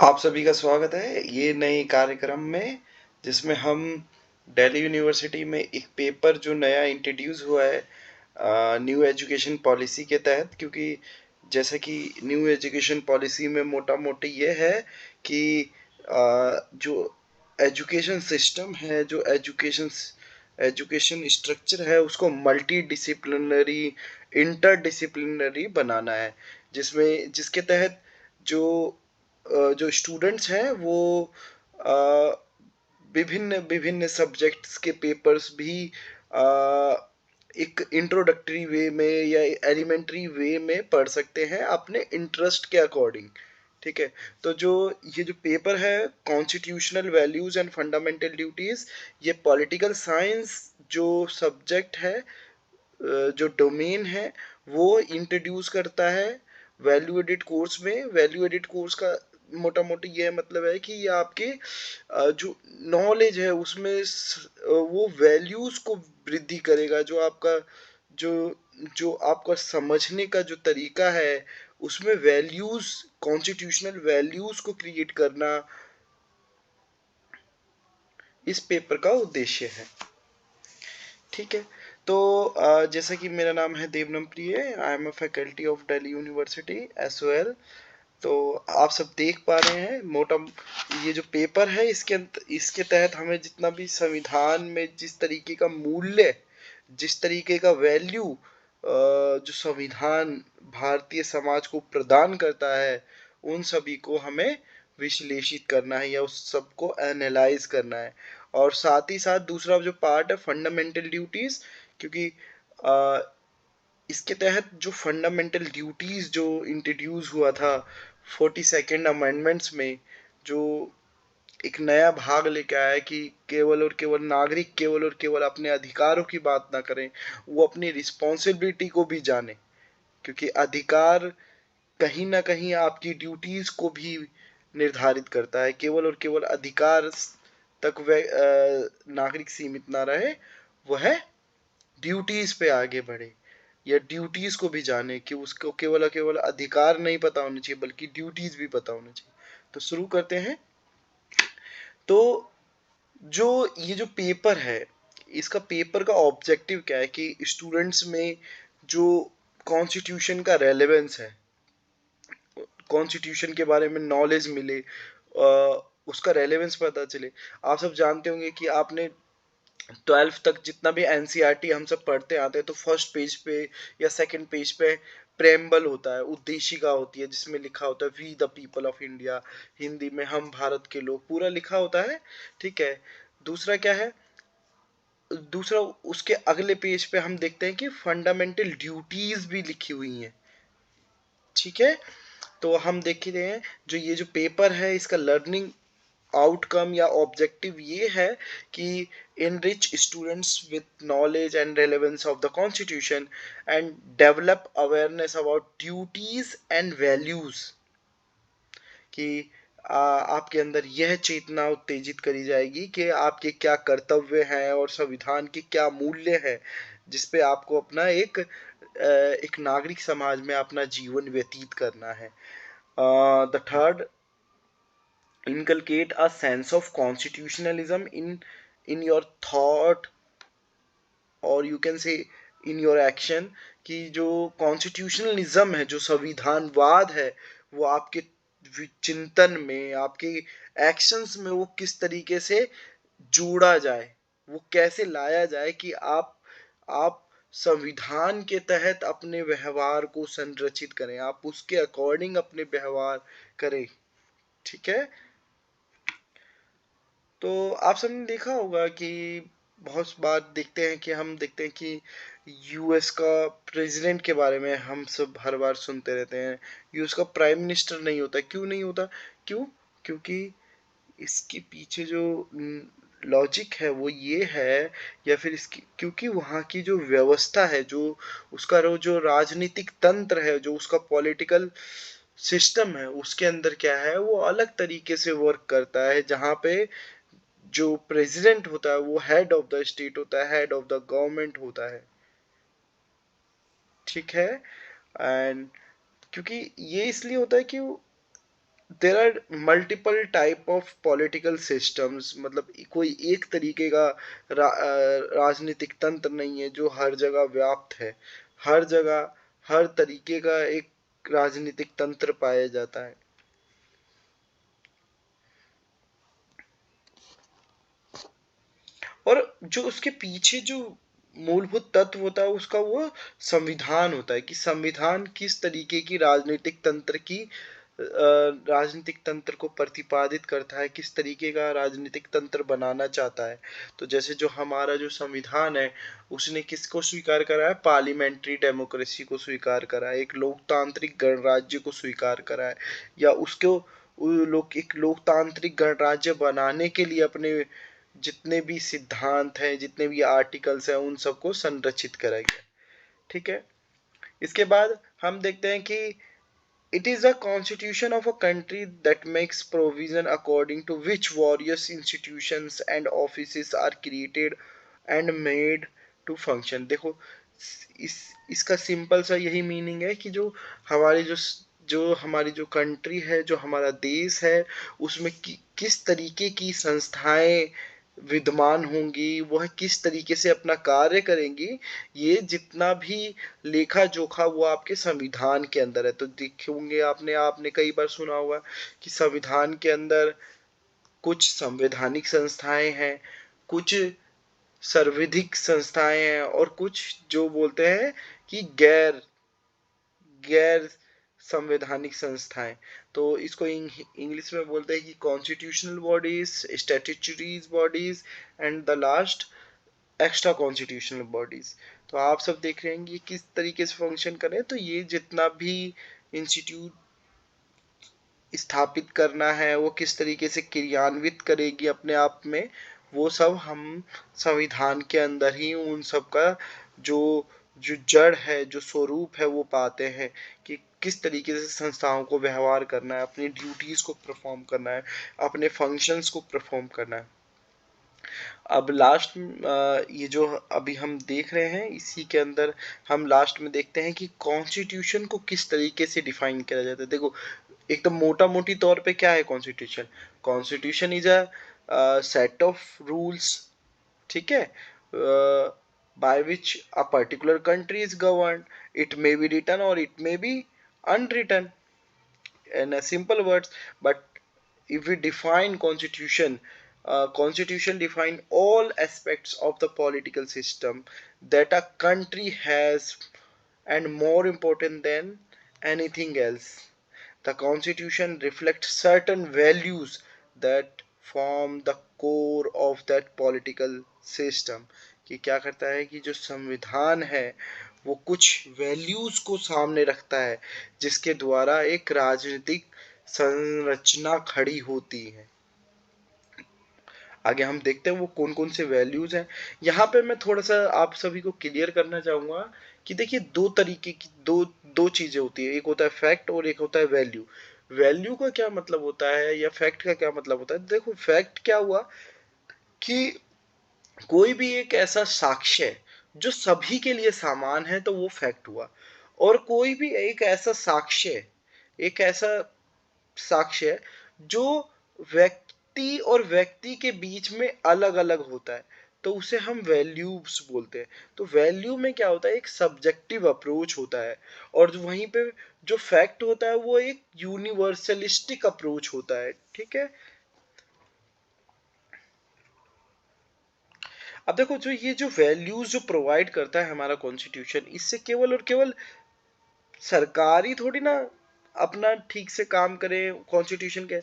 आप सभी का स्वागत है ये नए कार्यक्रम में, जिसमें हम दिल्ली यूनिवर्सिटी में एक पेपर जो नया इंट्रोड्यूस हुआ है न्यू एजुकेशन पॉलिसी के तहत। क्योंकि जैसा कि न्यू एजुकेशन पॉलिसी में मोटा मोटी ये है कि जो एजुकेशन सिस्टम है, जो एजुकेशन स्ट्रक्चर है, उसको मल्टी डिसिप्लिनरी, इंटर डिसिप्लिनरी बनाना है। जिसके तहत जो जो स्टूडेंट्स हैं वो अ, विभिन्न विभिन्न सब्जेक्ट्स के पेपर्स भी अ, एक इंट्रोडक्टरी वे में या एलिमेंट्री वे में पढ़ सकते हैं अपने इंटरेस्ट के अकॉर्डिंग। ठीक है। तो ये जो पेपर है, constitutional values and fundamental duties, ये पॉलिटिकल साइंस जो सब्जेक्ट है, जो डोमेन है, वो इंट्रोड्यूस करता है वैल्यू एडिट कोर्स में। वैल्यू एडिट कोर्स का मोटा मोटी ये मतलब है कि ये आपके जो नॉलेज है उसमें वो वैल्यूज को वृद्धि करेगा। जो जो आपका समझने का जो तरीका है, उसमें वैल्यूज, कॉन्स्टिट्यूशनल वैल्यूज को क्रिएट करना इस पेपर का उद्देश्य है। ठीक है। तो जैसा कि मेरा नाम है देवनम प्रिय, I am a faculty of Delhi university S. तो आप सब देख पा रहे हैं मोटा, ये जो पेपर है इसके तहत हमें जितना भी संविधान में जिस तरीके का मूल्य, जिस तरीके का वैल्यू जो संविधान भारतीय समाज को प्रदान करता है, उन सभी को हमें विश्लेषित करना है या उस सबको एनालाइज करना है। और साथ ही साथ दूसरा जो पार्ट है फंडामेंटल ड्यूटीज। क्योंकि अ, इसके तहत जो फंडामेंटल ड्यूटीज जो इंट्रोड्यूस हुआ था 42nd अमेंडमेंट्स में, जो एक नया भाग लेके आया है कि केवल और केवल नागरिक केवल और केवल अपने अधिकारों की बात ना करें, वो अपनी रिस्पॉन्सिबिलिटी को भी जाने। क्योंकि अधिकार कहीं ना कहीं आपकी ड्यूटीज को भी निर्धारित करता है। केवल और केवल अधिकार तक वह नागरिक सीमित ना रहे, वह ड्यूटीज पे आगे बढ़े या ड्यूटीज को भी जाने कि उसको केवल और केवल अधिकार नहीं पता होने चाहिए बल्कि ड्यूटीज भी पता होने चाहिए। तो शुरू करते हैं। तो जो ये जो पेपर है, इसका पेपर का ऑब्जेक्टिव क्या है कि स्टूडेंट्स में जो कॉन्स्टिट्यूशन का रेलेवेंस है, कॉन्स्टिट्यूशन के बारे में नॉलेज मिले, उसका रेलेवेंस पता चले। आप सब जानते होंगे कि आपने 12th तक जितना भी एनसीईआरटी हम सब पढ़ते आते हैं, तो फर्स्ट पेज पे या सेकंड पेज पे प्रेम्बल होता है, उद्देशिका होती है, जिसमें लिखा होता है we the people of India, Hindi में हम भारत के लोग, पूरा लिखा होता है। ठीक है। दूसरा क्या है, दूसरा उसके अगले पेज पे हम देखते हैं कि फंडामेंटल ड्यूटीज भी लिखी हुई हैं। ठीक है। तो हम देख ही रहे हैं, जो ये जो पेपर है इसका लर्निंग आउटकम या ऑब्जेक्टिव ये है कि enrich students with knowledge and relevance of the constitution and develop awareness about duties and values। कि आपके अंदर यह चेतना उत्तेजित करी जाएगी कि आपके क्या कर्तव्य हैं और संविधान के क्या मूल्य हैं, जिसपे आपको अपना एक नागरिक समाज में अपना जीवन व्यतीत करना है। The third, inculcate a sense of constitutionalism in your thought, और you can say in your action. कि जो कॉन्स्टिट्यूशनलिज्म है, जो संविधानवाद है, वो आपके चिंतन में, आपके एक्शंस में वो किस तरीके से जोड़ा जाए, वो कैसे लाया जाए कि आप संविधान के तहत अपने व्यवहार को संरचित करें, आप उसके अकॉर्डिंग अपने व्यवहार करें। ठीक है। तो आप सबने देखा होगा कि बहुत बार देखते हैं कि यूएस का प्रेसिडेंट के बारे में हम सब हर बार सुनते रहते हैं, यूएस का प्राइम मिनिस्टर नहीं होता। क्यों नहीं होता? क्यों? क्योंकि इसके पीछे जो लॉजिक है वो ये है, या फिर इसकी, क्योंकि वहाँ की जो व्यवस्था है, जो उसका जो राजनीतिक तंत्र है, जो उसका पॉलिटिकल सिस्टम है, उसके अंदर क्या है, वो अलग तरीके से वर्क करता है। जहाँ पे जो प्रेसिडेंट होता है वो हेड ऑफ द स्टेट होता है, हेड ऑफ द गवर्नमेंट होता है। ठीक है। एंड क्योंकि ये इसलिए होता है कि there are multiple type of political systems, मतलब कोई एक तरीके का राजनीतिक तंत्र नहीं है जो हर जगह व्याप्त है। हर जगह हर तरीके का एक राजनीतिक तंत्र पाया जाता है। और जो उसके पीछे जो मूलभूत तत्व होता है उसका वो संविधान होता है, कि संविधान किस तरीके की राजनीतिक तंत्र को प्रतिपादित करता है, किस तरीके का राजनीतिक तंत्र बनाना चाहता है। तो जैसे जो हमारा जो संविधान है उसने किसको स्वीकार करा है, पार्लियामेंट्री डेमोक्रेसी को स्वीकार करा है, एक लोकतांत्रिक गणराज्य को स्वीकार करा है, या उसको एक लोकतांत्रिक गणराज्य बनाने के लिए अपने जितने भी सिद्धांत हैं, जितने भी आर्टिकल्स हैं, उन सबको संरचित करा गया। ठीक है। इसके बाद हम देखते हैं कि it is a constitution of a country that makes provision according to which various institutions and offices are created and made to function। देखो इस इसका सिंपल सा यही मीनिंग है कि जो हमारी जो हमारी जो कंट्री है, जो हमारा देश है, उसमें किस तरीके की संस्थाएं विद्यमान होंगी, वह किस तरीके से अपना कार्य करेंगी, ये जितना भी लेखा जोखा वो आपके संविधान के अंदर है। तो देखोगे आपने आपने कई बार सुना होगा कि संविधान के अंदर कुछ संवैधानिक संस्थाएं हैं, कुछ सर्वविधिक संस्थाएं हैं, और कुछ जो बोलते हैं कि गैर गैर संवैधानिक संस्थाएं। तो इसको इंग्लिश में बोलते हैं कि constitutional bodies, statutory bodies, and the last extra constitutional bodies. तो आप सब देख रहे हैं कि किस तरीके से फंक्शन करें। तो ये जितना भी इंस्टीट्यूट स्थापित करना है वो किस तरीके से क्रियान्वित करेगी अपने आप में, वो सब हम संविधान के अंदर ही उन सब का जो जो जड़ है, जो स्वरूप है, वो पाते हैं कि किस तरीके से संस्थाओं को व्यवहार करना है, अपनी ड्यूटीज को परफॉर्म करना है, अपने फंक्शंस को परफॉर्म करना है। अब लास्ट ये जो अभी हम देख रहे हैं इसी के अंदर हम लास्ट में देखते हैं कि कॉन्स्टिट्यूशन को किस तरीके से डिफाइन किया जाता है। देखो एकदम मोटा मोटी तौर पे क्या है constitution. Constitution is a set of rules, ठीक है, by which a particular country is govern. It may be written और it may be unwritten in a simple words. But if we define constitution, constitution define all aspects of the political system that a country has, and more important than anything else, the constitution reflects certain values that form the core of that political system। कि क्या करता है कि जो संविधान है वो कुछ वैल्यूज को सामने रखता है जिसके द्वारा एक राजनीतिक संरचना खड़ी होती है। आगे हम देखते हैं वो कौन कौन से वैल्यूज हैं। यहाँ पे मैं थोड़ा सा आप सभी को क्लियर करना चाहूंगा कि देखिए दो तरीके की दो दो चीजें होती है, एक होता है फैक्ट और एक होता है वैल्यू। वैल्यू का क्या मतलब होता है या फैक्ट का क्या मतलब होता है। देखो फैक्ट क्या हुआ कि कोई भी एक ऐसा साक्ष्य जो सभी के लिए समान है तो वो फैक्ट हुआ। और कोई भी एक ऐसा साक्ष्य, एक ऐसा साक्ष्य जो व्यक्ति और व्यक्ति के बीच में अलग अलग होता है तो उसे हम वैल्यूज बोलते हैं। तो वैल्यू में क्या होता है, एक सब्जेक्टिव अप्रोच होता है, और वहीं पे जो फैक्ट होता है वो एक यूनिवर्सलिस्टिक अप्रोच होता है। ठीक है। अब देखो जो ये जो वैल्यूज जो प्रोवाइड करता है हमारा कॉन्स्टिट्यूशन, इससे केवल और केवल सरकार ही थोड़ी ना अपना ठीक से काम करें। कॉन्स्टिट्यूशन के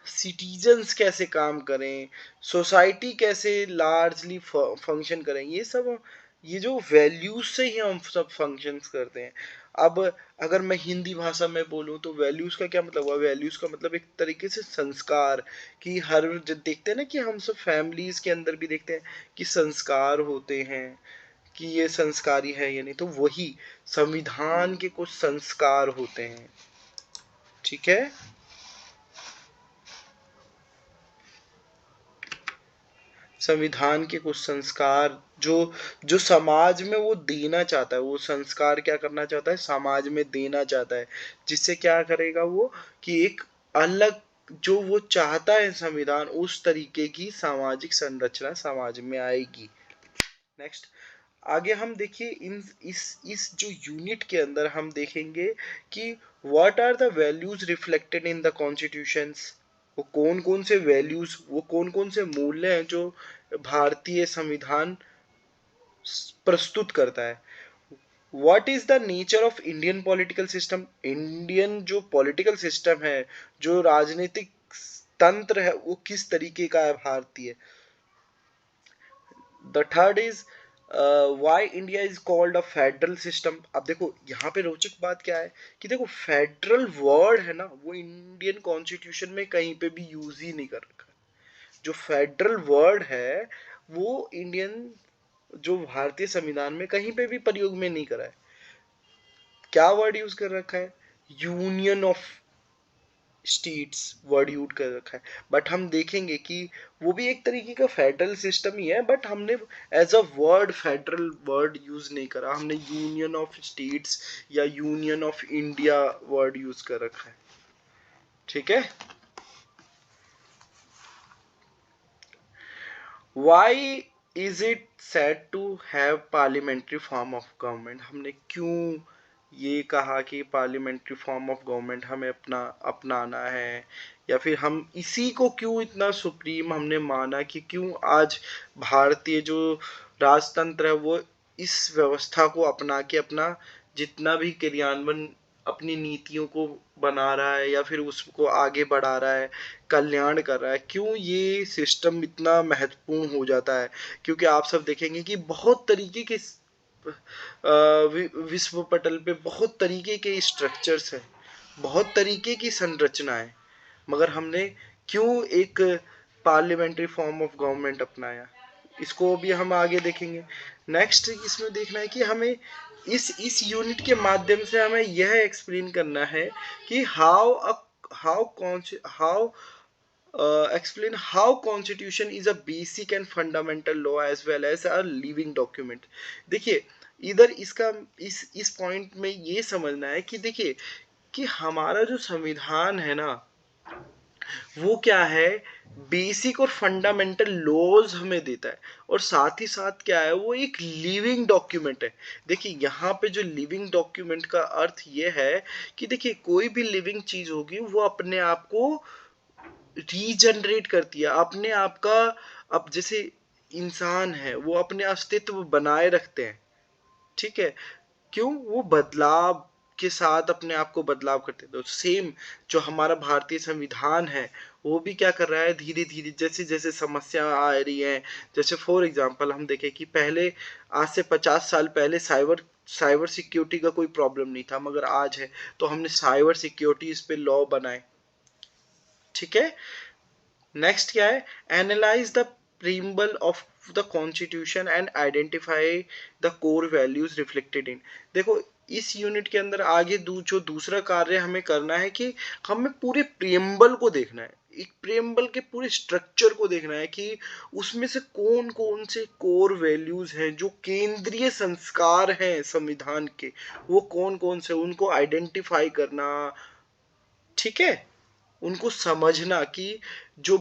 सिटीजन्स कैसे काम करें, सोसाइटी कैसे लार्जली फंक्शन करें, ये सब ये जो वैल्यूज से ही हम सब फंक्शंस करते हैं। अब अगर मैं हिंदी भाषा में बोलूँ तो वैल्यूज का क्या मतलब हुआ। वैल्यूज का मतलब एक तरीके से संस्कार, कि हर जब देखते हैं ना कि हम सब फैमिलीज के अंदर भी देखते हैं कि संस्कार होते हैं, कि ये संस्कारी है या नहीं। तो वही संविधान के कुछ संस्कार होते हैं। ठीक है। संविधान के कुछ संस्कार जो जो समाज में वो देना चाहता है, वो संस्कार क्या करना चाहता है, समाज में देना चाहता है, जिससे क्या करेगा वो कि एक अलग, जो वो चाहता है संविधान, उस तरीके की सामाजिक संरचना समाज में आएगी। नेक्स्ट, आगे हम देखिए इस जो यूनिट के अंदर हम देखेंगे कि what are the values reflected in the constitutions. वो कौन कौन से वैल्यूज, वो कौन कौन से मूल्य हैं जो भारतीय संविधान प्रस्तुत करता है। What is the nature of Indian political system. Indian जो पॉलिटिकल सिस्टम है, जो राजनीतिक तंत्र है, वो किस तरीके का है भारतीय। The third is why India is called a federal system. अब देखो यहाँ पे रोचक बात क्या है कि देखो फेडरल वर्ड है ना, वो इंडियन कॉन्स्टिट्यूशन में कहीं पे भी यूज ही नहीं कर रखा। जो फेडरल वर्ड है वो इंडियन, जो भारतीय संविधान में कहीं पे भी प्रयोग में नहीं करा है। क्या वर्ड यूज कर रखा है, union of states word use कर रखा है। बट हम देखेंगे कि वो भी एक तरीके का फेडरल सिस्टम ही है, बट हमने as a word federal word use नहीं करा, हमने यूनियन ऑफ स्टेट्स या union of India word use कर रखा है। ठीक है। Why is it said to have parliamentary form of government. हमने क्यों ये कहा कि पार्लियामेंट्री फॉर्म ऑफ गवर्नमेंट हमें अपनाना है, या फिर हम इसी को क्यों इतना सुप्रीम हमने माना कि क्यों आज भारतीय जो राजतंत्र है वो इस व्यवस्था को अपना के अपना जितना भी क्रियान्वयन अपनी नीतियों को बना रहा है या फिर उसको आगे बढ़ा रहा है, कल्याण कर रहा है, क्यों ये सिस्टम इतना महत्वपूर्ण हो जाता है। क्योंकि आप सब देखेंगे कि बहुत तरीके के विश्व पटल पे बहुत तरीके के स्ट्रक्चर्स हैं, बहुत तरीके की संरचना है, मगर हमने क्यों एक पार्लियामेंट्री फॉर्म ऑफ गवर्नमेंट अपनाया, इसको भी हम आगे देखेंगे। नेक्स्ट इसमें देखना है कि हमें इस यूनिट के माध्यम से हमें यह एक्सप्लेन करना है कि how explain how constitution is a basic and fundamental law as well as a living document। देखिए इधर इसका इस पॉइंट में ये समझना है कि देखिए कि हमारा जो संविधान है ना, वो क्या है, बेसिक और फंडामेंटल लॉज हमें देता है, और साथ ही साथ क्या है, वो एक लिविंग डॉक्यूमेंट है। देखिए यहाँ पे जो लिविंग डॉक्यूमेंट का अर्थ ये है कि देखिए कोई भी लिविंग चीज होगी वो अपने आप को रीजनरेट करती है, अपने आप का। अब जैसे इंसान है वो अपने अस्तित्व बनाए रखते हैं, ठीक है, क्यों, वो बदलाव के साथ अपने आप को बदलाव करते हैं। तो सेम जो हमारा भारतीय संविधान है वो भी क्या कर रहा है, धीरे धीरे जैसे जैसे समस्या आ रही है, जैसे फॉर एग्जांपल हम देखें कि पहले आज से 50 साल पहले साइबर सिक्योरिटी का कोई प्रॉब्लम नहीं था, मगर आज है, तो हमने साइबर सिक्योरिटी इस पे लॉ बनाए। ठीक है। नेक्स्ट क्या है, analyse the preamble of the constitution and identify the core values reflected in. देखो इस यूनिट के अंदर आगे जो दूसरा कार्य हमें करना है कि हमें पूरे प्रीम्बल को देखना है, एक प्रीम्बल के पूरे स्ट्रक्चर को देखना है कि उसमें से कौन कौन से कोर वैल्यूज हैं, जो केंद्रीय संस्कार हैं संविधान के, वो कौन कौन से, उनको आइडेंटिफाई करना। ठीक है, उनको समझना कि जो